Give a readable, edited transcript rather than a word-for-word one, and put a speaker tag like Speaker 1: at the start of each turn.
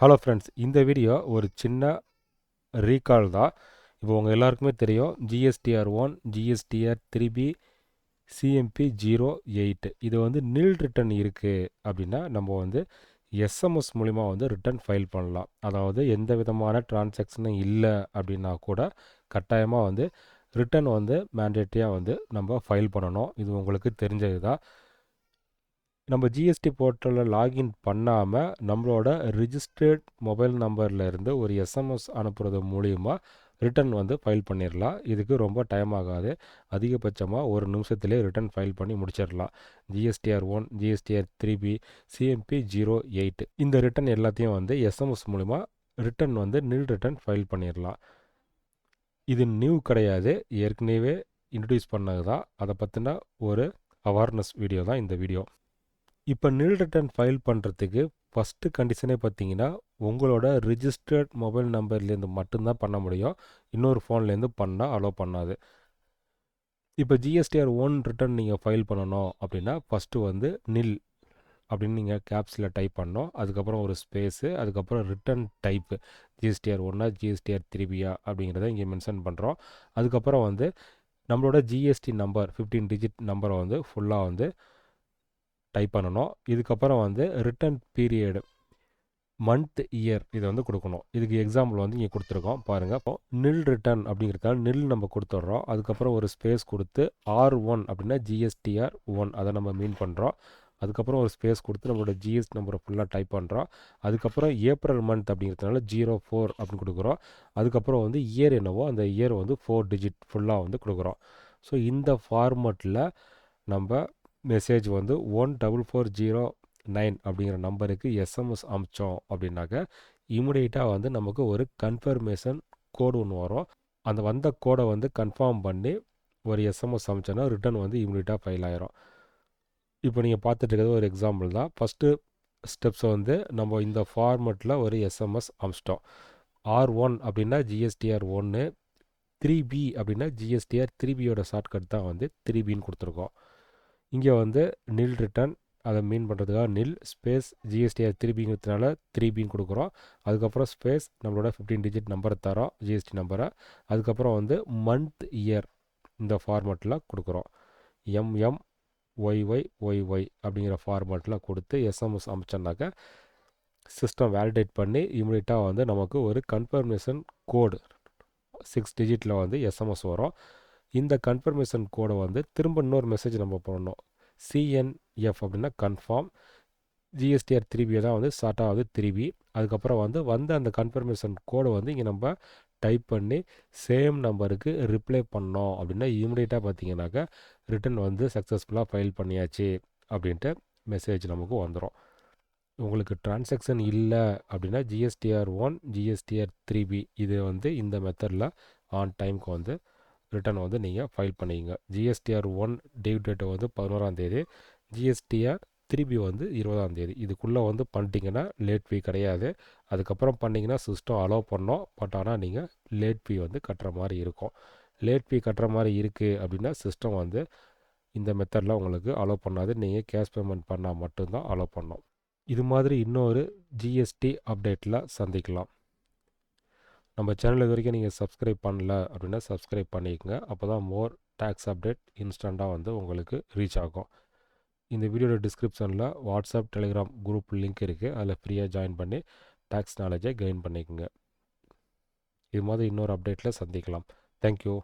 Speaker 1: Hello friends, இந்த video ஒரு சின்ன ரீகால் தான். இப்போ உங்கள் எல்லாருக்குமே தெரியும் GSTR 1, GSTR 3B, CMP 08 இது வந்து நில் ரிட்டன் இருக்குது அப்படின்னா நம்ம வந்து எஸ்எம்எஸ் மூலிமா வந்து ரிட்டன் ஃபைல் பண்ணலாம். அதாவது எந்த விதமான டிரான்சாக்ஷனும் இல்லை அப்படின்னா கூட கட்டாயமாக வந்து ரிட்டன் வந்து மேண்டேட்டரியாக வந்து நம்ம ஃபைல் பண்ணணும். இது உங்களுக்கு தெரிஞ்சது தான். நம்ம ஜிஎஸ்டி போர்ட்டலில் லாகின் பண்ணாமல் நம்மளோட ரிஜிஸ்டர்ட் மொபைல் நம்பர்லேருந்து ஒரு எஸ்எம்எஸ் அனுப்புறது மூலிமா ரிட்டன் வந்து ஃபைல் பண்ணிடலாம். இதுக்கு ரொம்ப டைம் ஆகாது. அதிகபட்சமாக ஒரு நிமிஷத்துலேயே ரிட்டன் ஃபைல் பண்ணி முடிச்சிடலாம். GSTR 1, GSTR 3B, CMP 08 இந்த ரிட்டன் எல்லாத்தையும் வந்து எஸ்எம்எஸ் மூலிமா ரிட்டன் வந்து நில் ரிட்டன் ஃபைல் பண்ணிடலாம். இது நியூ கிடையாது, ஏற்கனவே இன்ட்ரடியூஸ் பண்ணது தான். அதை பற்றின ஒரு அவேர்னஸ் வீடியோ தான் இந்த வீடியோ. இப்போ நில் ரிட்டன் ஃபைல் பண்ணுறதுக்கு ஃபஸ்ட்டு கண்டிஷனே பார்த்தீங்கன்னா உங்களோட ரிஜிஸ்டர்ட் மொபைல் நம்பர்லேருந்து மட்டும்தான் பண்ண முடியும். இன்னொரு ஃபோன்லேருந்து பண்ணால் அலோவ் பண்ணாது. இப்போ GSTR 1 ரிட்டன் நீங்கள் ஃபைல் பண்ணணும் அப்படின்னா ஃபஸ்ட்டு வந்து நில் அப்படின்னு நீங்கள் கேப்ஸில் டைப் பண்ணோம். அதுக்கப்புறம் ஒரு ஸ்பேஸு, அதுக்கப்புறம் return type GSTR 1 GSTR 3B அப்படிங்கிறத இங்கே மென்ஷன் பண்ணுறோம். அதுக்கப்புறம் வந்து நம்மளோட ஜிஎஸ்டி நம்பர் 15 டிஜிட் நம்பரை வந்து ஃபுல்லாக வந்து டைப் பண்ணணும். இதுக்கப்புறம் வந்து ரிட்டன் பீரியடு, மந்த், இயர் இதை வந்து கொடுக்கணும். இதுக்கு எக்ஸாம்பிள் வந்து இங்கே கொடுத்துருக்கோம் பாருங்கள். இப்போ நில் ரிட்டன் அப்படிங்கிறதால நில் நம்ம கொடுத்துட்றோம். அதுக்கப்புறம் ஒரு ஸ்பேஸ் கொடுத்து R1 அப்படின்னா GSTR 1 அதை நம்ம மீன் பண்ணுறோம். அதுக்கப்புறம் ஒரு ஸ்பேஸ் கொடுத்து நம்மளோட ஜிஎஸ்டி நம்பரை ஃபுல்லாக டைப் பண்ணுறோம். அதுக்கப்புறம் ஏப்ரல் மந்த் அப்படிங்கிறதுனால 04 அப்படின்னு கொடுக்குறோம். அதுக்கப்புறம் வந்து இயர் என்னவோ அந்த இயர் வந்து 4 டிஜிட் ஃபுல்லாக வந்து கொடுக்குறோம். ஸோ இந்த ஃபார்மெட்டில் நம்ம மெசேஜ் வந்து 1440 அப்படிங்கிற நம்பருக்கு எஸ்எம்எஸ் அனுப்பிச்சோம் அப்படின்னாக்க இமிடியேட்டாக வந்து நமக்கு ஒரு கன்ஃபர்மேஷன் கோடு ஒன்று வரும். அந்த வந்த கோடை வந்து கன்ஃபார்ம் பண்ணி ஒரு எஸ்எம்எஸ் அனுப்பிச்சோன்னா ரிட்டன் வந்து இமிடியேட்டாக ஃபைல் ஆயிரும். இப்போ நீங்கள் பார்த்துட்டு இருக்கிறது ஒரு எக்ஸாம்பிள் தான். ஃபஸ்ட்டு ஸ்டெப்ஸை வந்து நம்ம இந்த ஃபார்மெட்டில் ஒரு எஸ்எம்எஸ் அனுப்பிச்சிட்டோம். R1 அப்படின்னா GSTR 1, 3B அப்படின்னா GSTR 3Bயோட ஷார்ட்கட் தான் வந்து 3Bன்னு கொடுத்துருக்கோம். இங்கே வந்து நில் ரிட்டன் அதை மீன் பண்ணுறதுக்காக நில் ஸ்பேஸ் GSTR 3Bங்கிறதுனால 3Bன்னு கொடுக்குறோம். அதுக்கப்புறம் ஸ்பேஸ் நம்மளோட 15 டிஜிட் நம்பரை தரோம், ஜிஎஸ்டி நம்பரை. அதுக்கப்புறம் வந்து மந்த், இயர் இந்த ஃபார்மெட்டில் கொடுக்குறோம். MMYYYY அப்படிங்கிற ஃபார்மெட்டில் கொடுத்து எஸ்எம்எஸ் அனுப்பிச்சோன்னாக்க சிஸ்டம் வேலிடேட் பண்ணி இமிடியேட்டாக வந்து நமக்கு ஒரு கன்ஃபர்மேஷன் கோடு 6 டிஜிட்டில் வந்து எஸ்எம்எஸ் வரும். இந்த கன்ஃபர்மேஷன் கோடை வந்து திரும்ப இன்னொரு மெசேஜ் நம்ம பண்ணணும். CNF அப்படின்னா கன்ஃபார்ம், GSTR 3B தான் வந்து ஷார்ட்டாக வந்து 3B. அதுக்கப்புறம் வந்து அந்த கன்ஃபர்மேஷன் கோடை வந்து இங்கே நம்ம டைப் பண்ணி சேம் நம்பருக்கு ரிப்ளை பண்ணோம் அப்படின்னா இமிடியேட்டாக பார்த்தீங்கன்னாக்கா ரிட்டன் வந்து சக்ஸஸ்ஃபுல்லாக ஃபைல் பண்ணியாச்சு அப்படின்ட்டு மெசேஜ் நமக்கு வந்துடும். உங்களுக்கு டிரான்சாக்ஷன் இல்லை அப்படின்னா GSTR 1, GSTR 3B இது வந்து இந்த மெத்தடில் ஆன் டைமுக்கு வந்து ரிட்டன் வந்து நீங்கள் ஃபைல் பண்ணிங்க. GSTR 1 டியூ டேட்டை வந்து 11ஆம் தேதி, GSTR 3B வந்து 20ஆம் தேதி. இதுக்குள்ளே வந்து பண்ணிட்டீங்கன்னா லேட் ஃபீ கிடையாது. அதுக்கப்புறம் பண்ணிங்கன்னா சிஸ்டம் அலோவ் பண்ணோம். பட் ஆனால் நீங்கள் லேட் ஃபீ வந்து கட்டுற மாதிரி இருக்கும். லேட் ஃபீ கட்டுற மாதிரி இருக்குது அப்படின்னா சிஸ்டம் வந்து இந்த மெத்தடில் உங்களுக்கு அலோவ் பண்ணாது. நீங்கள் கேஷ் பேமெண்ட் பண்ணால் மட்டும்தான் அலோவ் பண்ணோம். இது மாதிரி இன்னொரு ஜிஎஸ்டி அப்டேட்டில் சந்திக்கலாம். நம்ம சேனல் இது வரைக்கும் நீங்கள் சப்ஸ்கிரைப் பண்ணல அப்படின்னா சப்ஸ்கிரைப் பண்ணிக்கோங்க. அப்போ தான் மோர் டேக்ஸ் அப்டேட் இன்ஸ்டண்ட்டாக வந்து உங்களுக்கு ரீச் ஆகும். இந்த வீடியோட டிஸ்கிரிப்ஷனில் வாட்ஸ்அப், டெலிகிராம் குரூப் லிங்க் இருக்குது. அதில் ஃப்ரீயாக ஜாயின் பண்ணி டேக்ஸ் நாலேஜை கெயின் பண்ணிக்கோங்க. இது மாதிரி இன்னொரு அப்டேட்டில் சந்திக்கலாம். தேங்க்யூ.